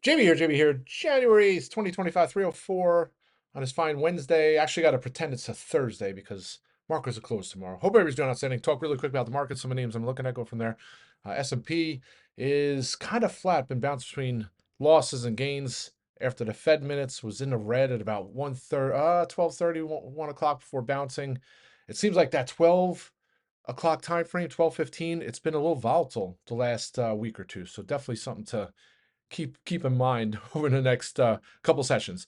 JB here. January 8th, 2025, 3:04 on this fine Wednesday. Actually, got to pretend it's a Thursday because markets are closed tomorrow. Hope everybody's doing outstanding. Talk really quick about the market. Some of the names I'm looking at go from there. S&P is kind of flat, been bounced between losses and gains after the Fed minutes was in the red at about 12:30, 1 o'clock before bouncing. It seems like that 12 o'clock time frame, 12:15, it's been a little volatile the last week or two. So definitely something to keep in mind over the next couple sessions.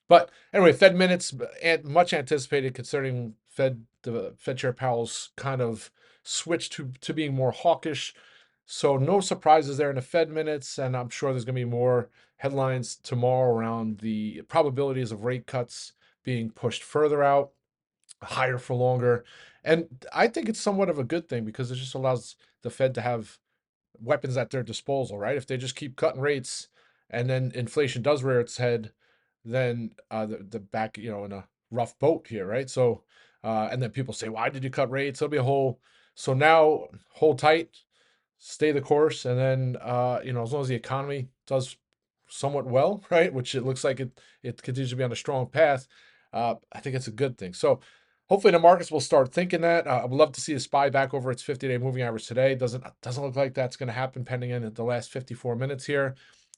But anyway, Fed minutes and much anticipated concerning the Fed Chair Powell's kind of switch to being more hawkish. So no surprises there in the Fed minutes, and I'm sure there's going to be more headlines tomorrow around the probabilities of rate cuts being pushed further out, higher for longer. And I think it's somewhat of a good thing because it just allows the Fed to have weapons at their disposal, right? If they just keep cutting rates and then inflation does rear its head, then the back, in a rough boat here, right? So, and then people say, why did you cut rates? It'll be a whole, so now hold tight, stay the course. And then, as long as the economy does somewhat well, right? Which it looks like it continues to be on a strong path. I think it's a good thing. So hopefully the markets will start thinking that. I would love to see a SPY back over its 50-day moving average today. Doesn't look like that's going to happen pending in at the last 54 minutes here,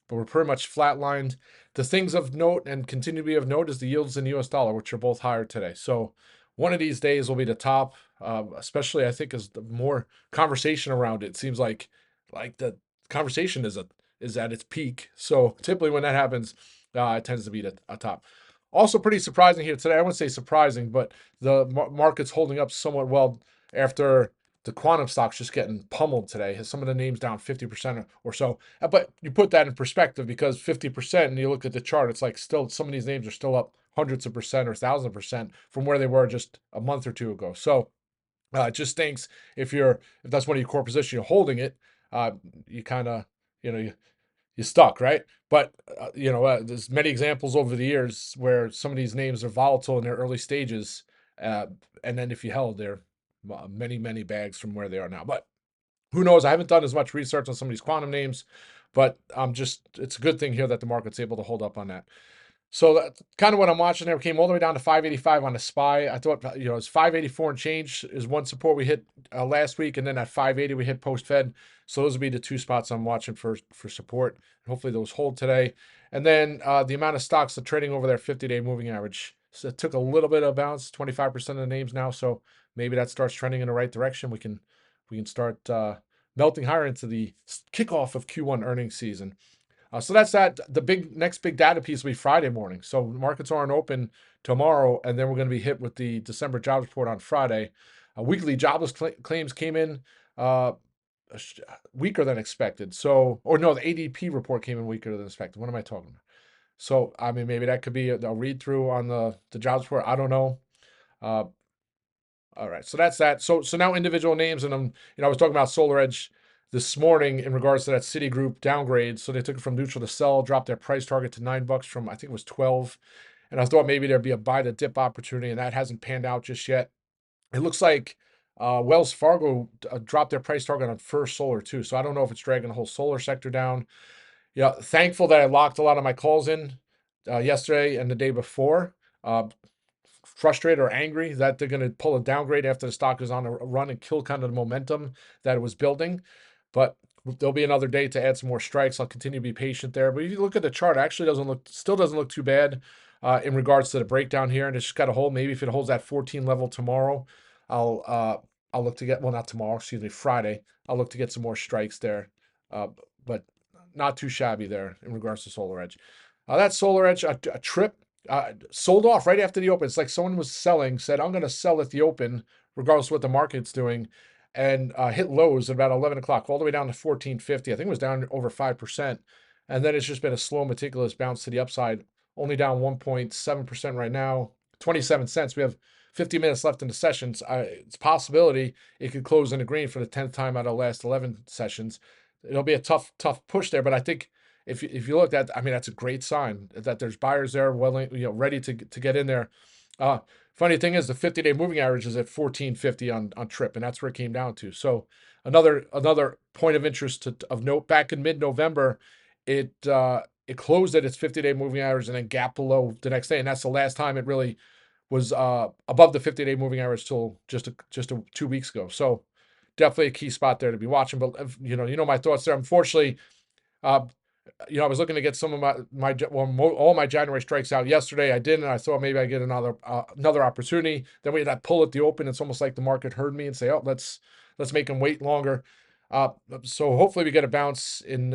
but we're pretty much flatlined. The things of note and continue to be of note is the yields in the US dollar, which are both higher today. So one of these days will be the top, especially I think as the more conversation around it. It seems like the conversation is at its peak. So typically when that happens, it tends to be a top. Also pretty surprising here today. I wouldn't say surprising, but the market's holding up somewhat well after the quantum stocks just getting pummeled today. Some of the names down 50% or so. But you put that in perspective because 50%, and you look at the chart, it's like still some of these names are still up hundreds of percent or thousands of percent from where they were just a month or two ago. So it just stinks if that's one of your core positions, you're holding it, you kind of, you stuck, right? But there's many examples over the years where some of these names are volatile in their early stages, uh, and then if you held, they're many bags from where they are now. But who knows? I haven't done as much research on some of these quantum names, but it's a good thing here that the market's able to hold up on that. So that's kind of what I'm watching there. Came all the way down to 585 on the SPY. I thought, it's 584 and change is one support we hit last week, and then at 580 we hit post Fed. So those would be the two spots I'm watching for support. And hopefully those hold today. And then the amount of stocks that are trading over their 50-day moving average. So it took a little bit of bounce, 25% of the names now. So maybe that starts trending in the right direction. We can start melting higher into the kickoff of Q1 earnings season. So that's that. The next big data piece will be Friday morning. So markets aren't open tomorrow, and then we're going to be hit with the December jobs report on Friday. Weekly jobless claims came in weaker than expected. So, or no, the ADP report came in weaker than expected. What am I talking about? So, I mean, maybe that could be a read through on the jobs report. I don't know. Uh, all right, so that's that. So now individual names, and I was talking about SolarEdge this morning in regards to that Citigroup downgrade. So they took it from neutral to sell, dropped their price target to $9 from I think it was 12, and I thought maybe there'd be a buy the dip opportunity, and that hasn't panned out just yet. It looks like Wells Fargo dropped their price target on First Solar too. So I don't know if it's dragging the whole solar sector down. Yeah, thankful that I locked a lot of my calls in yesterday and the day before. Frustrated or angry that they're going to pull a downgrade after the stock is on a run and kill kind of the momentum that it was building. But there'll be another day to add some more strikes. I'll continue to be patient there. But if you look at the chart, it actually still doesn't look too bad in regards to the breakdown here. And it's just got to hold. Maybe if it holds that 14 level tomorrow, I'll look to get, well, not tomorrow, excuse me, Friday. I'll look to get some more strikes there. But not too shabby there in regards to SolarEdge. That SolarEdge, a trip sold off right after the open. It's like someone was selling, said, I'm going to sell at the open, regardless of what the market's doing, and hit lows at about 11 o'clock, all the way down to 1450. I think it was down over 5%. And then it's just been a slow, meticulous bounce to the upside, only down 1.7% right now, 27 cents. We have 50 minutes left in the sessions. It's a possibility it could close in the green for the 10th time out of the last 11 sessions. It'll be a tough push there, but I think if you look at, I mean, that's a great sign that there's buyers there willing, ready to get in there. Funny thing is the 50-day moving average is at 1450 on trip, and that's where it came down to. So another point of interest of note, back in mid-November, it it closed at its 50-day moving average and then gap below the next day. And that's the last time it really was above the 50-day moving average till just 2 weeks ago. So definitely a key spot there to be watching. But my thoughts there. Unfortunately, uh, I was looking to get some of all my January strikes out yesterday. I didn't. I thought maybe I get another opportunity. Then we had that pull at the open. It's almost like the market heard me and say, "Oh, let's make them wait longer." Uh, so hopefully we get a bounce in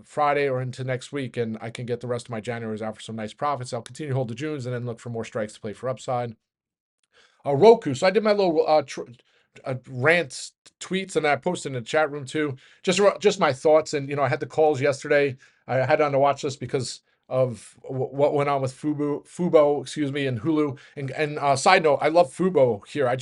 Friday or into next week, and I can get the rest of my Januaries out for some nice profits. I'll continue to hold the Junes and then look for more strikes to play for upside. Roku. So I did my little rant tweets, and I posted in the chat room too. Just my thoughts, and I had the calls yesterday. I had on the watch list because of what went on with FUBO, excuse me, and Hulu. And side note, I love FUBO here. I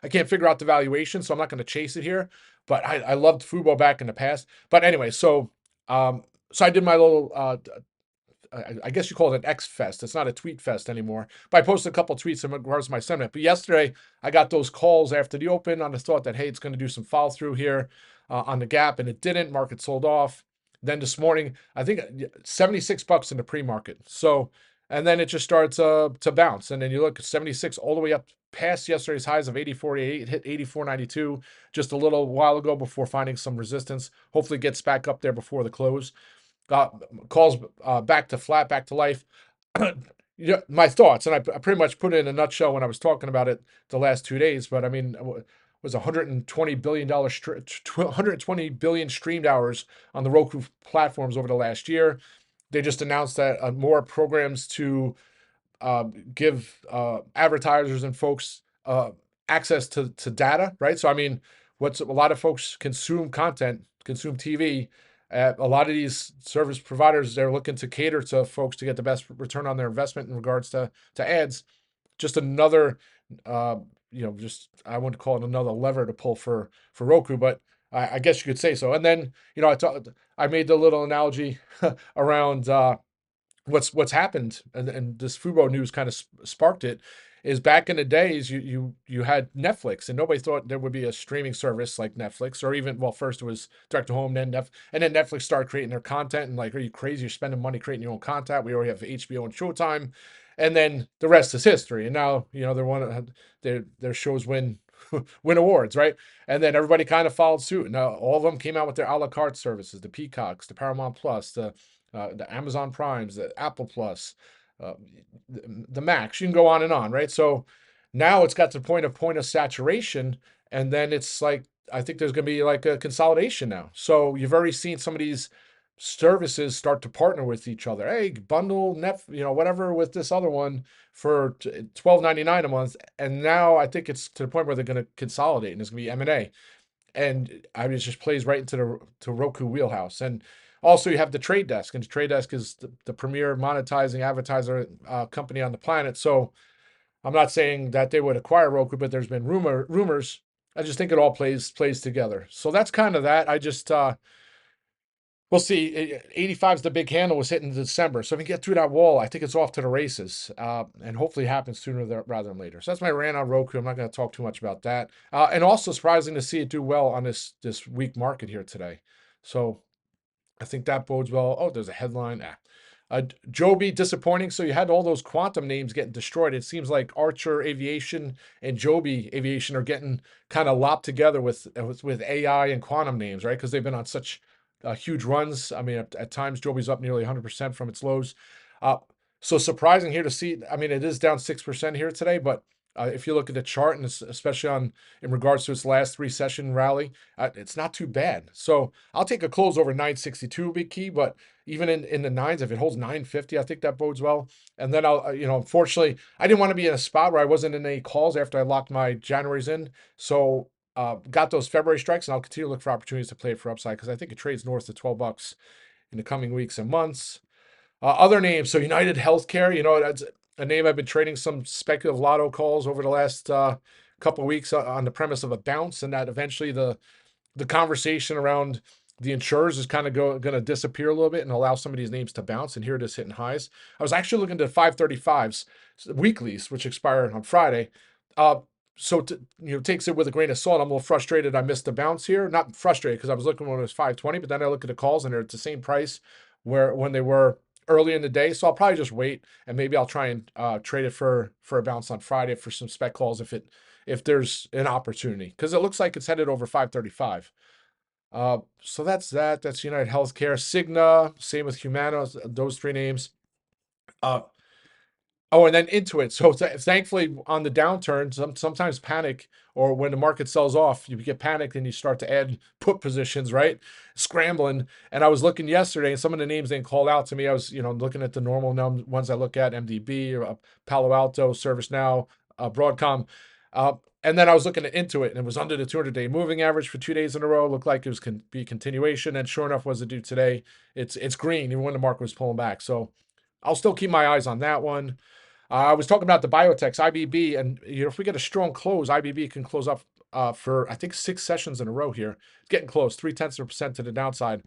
can't figure out the valuation, so I'm not going to chase it here. But I loved FUBO back in the past. But anyway, so I did my little I guess you call it an X fest. It's not a tweet fest anymore. But I posted a couple of tweets in regards to my sentiment. But yesterday, I got those calls after the open on the thought that, hey, it's going to do some follow through here on the gap, and it didn't. Market sold off. Then this morning, I think $76 in the pre-market. So, and then it just starts to bounce. And then you look at 76 all the way up past yesterday's highs of 84.88, hit 84.92 just a little while ago before finding some resistance. Hopefully it gets back up there before the close. Calls back to flat, back to life. My thoughts, and I pretty much put it in a nutshell when I was talking about it the last 2 days. But I mean, it was $120 billion, 120 billion streamed hours on the Roku platforms over the last year. They just announced that more programs to give advertisers and folks access to data, right? So I mean, a lot of folks consume content, consume TV. A lot of these service providers, they're looking to cater to folks to get the best return on their investment in regards to ads. Just another, just I wouldn't call it another lever to pull for Roku, but I guess you could say so. And then I made the little analogy around what's happened, and this FUBO news kind of sparked it. Is back in the days you had Netflix, and nobody thought there would be a streaming service like Netflix, or even, well, first it was direct to home, then Netflix started creating their content, and like, are you crazy? You're spending money creating your own content. We already have HBO and Showtime, and then the rest is history. And now their shows win awards, right? And then everybody kind of followed suit. Now all of them came out with their a la carte services: the Peacocks, the Paramount Plus, the Amazon Primes, the Apple Plus, uh, the Max. You can go on and on, right? So now it's got to the point of saturation, and then it's like, I think there's going to be like a consolidation now. So you've already seen some of these services start to partner with each other. Hey, bundle whatever with this other one for $12.99 a month, and now I think it's to the point where they're going to consolidate, and it's going to be M&A. And I mean, it just plays right into the Roku wheelhouse. And also, you have the Trade Desk, and the Trade Desk is the premier monetizing advertiser company on the planet. So I'm not saying that they would acquire Roku, but there's been rumors. I just think it all plays together. So that's kind of that. I just we'll see. 85 is the big handle, was hitting in December. So if we get through that wall, I think it's off to the races, and hopefully it happens sooner rather than later. So that's my rant on Roku. I'm not going to talk too much about that. And also surprising to see it do well on this weak market here today. So I think that bodes well. Oh, there's a headline. Joby, disappointing. So you had all those quantum names getting destroyed. It seems like Archer Aviation and Joby Aviation are getting kind of lopped together with AI and quantum names, right? Because they've been on such huge runs. I mean, at times Joby's up nearly 100% from its lows. So surprising here to see. I mean, it is down 6% here today, but if you look at the chart, and especially in regards to its last 3-session rally, it's not too bad. So I'll take a close over 962 would be key, but even in the nines, if it holds 950, I think that bodes well. And then I'll, unfortunately, I didn't want to be in a spot where I wasn't in any calls after I locked my Januaries in. So got those February strikes, and I'll continue to look for opportunities to play it for upside, because I think it trades north of $12 in the coming weeks and months. Other names, so United Healthcare, that's a name I've been trading some speculative lotto calls over the last couple of weeks on the premise of a bounce, and that eventually the conversation around the insurers is kind of going to disappear a little bit and allow some of these names to bounce. And here it is hitting highs. I was actually looking at 535s weeklies, which expired on Friday. So takes it with a grain of salt. I'm a little frustrated I missed the bounce here. Not frustrated because I was looking when it was 520, but then I look at the calls and they're at the same price where when they were early in the day. So I'll probably just wait, and maybe I'll try and trade it for a bounce on Friday for some spec calls if there's an opportunity, because it looks like it's headed over 535. So that's that. That's United Healthcare, Cigna, same with Humana. Those three names. Uh, Oh, and then Intuit. So thankfully, on the downturn, sometimes panic, or when the market sells off, you get panicked and you start to add put positions, right? Scrambling. And I was looking yesterday, and some of the names they called out to me. I was, looking at the normal ones I look at: MDB, Palo Alto, ServiceNow, Broadcom. Uh, and then I was looking at Intuit, and it was under the 200-day moving average for 2 days in a row. It looked like it was be continuation, and sure enough, was it due today? It's green, even when the market was pulling back. So I'll still keep my eyes on that one. I was talking about the biotechs, IBB, and if we get a strong close, IBB can close up for I think 6 sessions in a row here. It's getting close, 0.3% to the downside.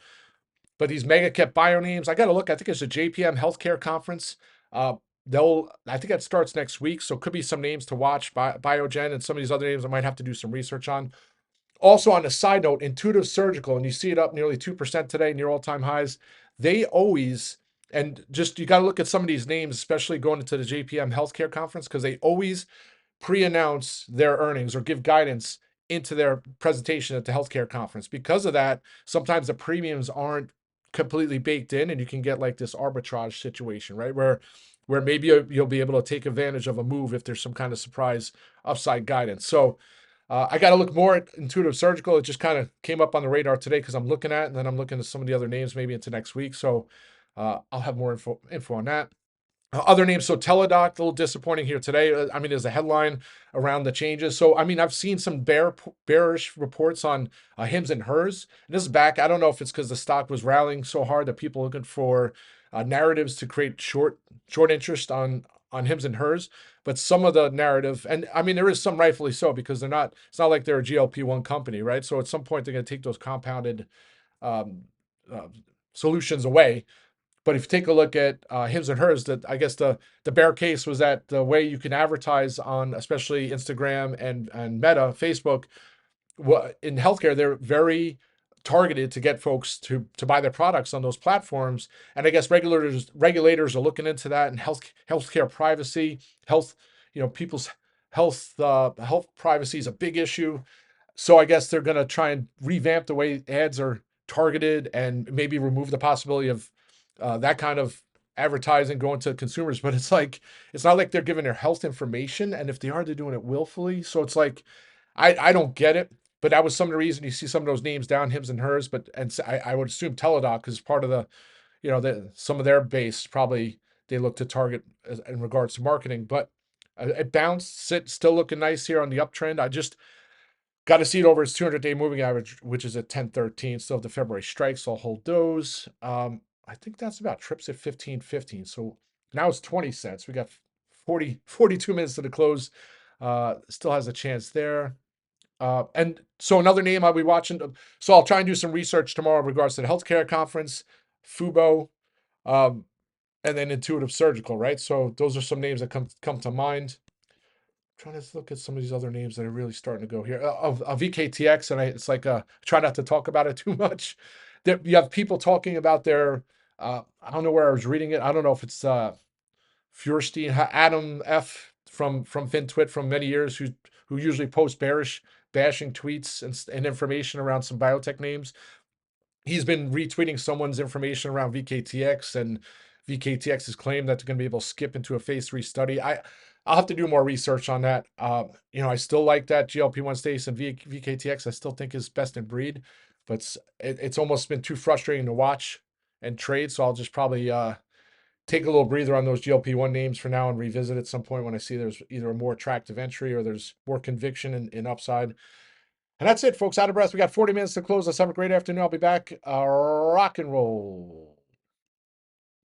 But these mega cap bio names, I got to look. I think it's a JPM healthcare conference. I think that starts next week, so could be some names to watch. Biogen and some of these other names I might have to do some research on. Also, on a side note, Intuitive Surgical, and you see it up nearly 2% today, near all-time highs. They always, and just you got to look at some of these names, especially going into the JPM Healthcare Conference, because they always pre-announce their earnings or give guidance into their presentation at the healthcare conference. Because of that, sometimes the premiums aren't completely baked in, and you can get like this arbitrage situation, right? Where maybe you'll be able to take advantage of a move if there's some kind of surprise upside guidance. So I got to look more at Intuitive Surgical. It just kind of came up on the radar today because I'm looking at it, and then I'm looking at some of the other names maybe into next week. So I'll have more info on that. Other names, so Teladoc, a little disappointing here today. I mean, there's a headline around the changes. So, I mean, I've seen some bearish reports on HIMS and HERS. And this is back. I don't know if it's because the stock was rallying so hard that people are looking for narratives to create short interest on HIMS and HERS. But some of the narrative, and I mean, there is some rightfully so, because it's not like they're a GLP-1 company, right? So at some point, they're going to take those compounded um, uh, solutions away. But if you take a look at HIMS and HERS, that I guess the bear case was that the way you can advertise on especially Instagram and Meta, Facebook, in healthcare, they're very targeted to get folks to buy their products on those platforms. And I guess regulators are looking into that, and healthcare privacy, people's health privacy is a big issue. So I guess they're going to try and revamp the way ads are targeted, and maybe remove the possibility of that kind of advertising going to consumers. But it's not like they're giving their health information, and if they are, they're doing it willfully. So it's like I don't get it. But that was some of the reason you see some of those names down, HIMS and HERS. But I would assume Teladoc is part of some of their base, probably they look to target in regards to marketing. But it bounced, still looking nice here on the uptrend. I just got to see it over its 200-day moving average, which is at 1013. Still have the February strikes. So I'll hold those. I think that's about trips at 1515. So now it's 20 cents. We got 42 minutes to the close. Still has a chance there. And so another name I'll be watching. So I'll try and do some research tomorrow in regards to the healthcare conference, FUBO, and then Intuitive Surgical, right? So those are some names that come to mind. Trying to look at some of these other names that are really starting to go here. Of VKTX, and it's like try not to talk about it too much. You have people talking about their. I don't know where I was reading it. I don't know if it's Feuerstein, Adam F. from FinTwit from many years, who usually posts bashing tweets and information around some biotech names. He's been retweeting someone's information around VKTX, and VKTX's claim that they're going to be able to skip into a phase 3 study. I'll have to do more research on that. I still like that GLP-1 status, and VKTX I still think is best in breed, but it's almost been too frustrating to watch and trade. So I'll just probably take a little breather on those GLP-1 names for now and revisit at some point when I see there's either a more attractive entry or there's more conviction in upside. And that's it, folks. Out of breath. We got 40 minutes to close. Let's have a great afternoon. I'll be back. Rock and roll.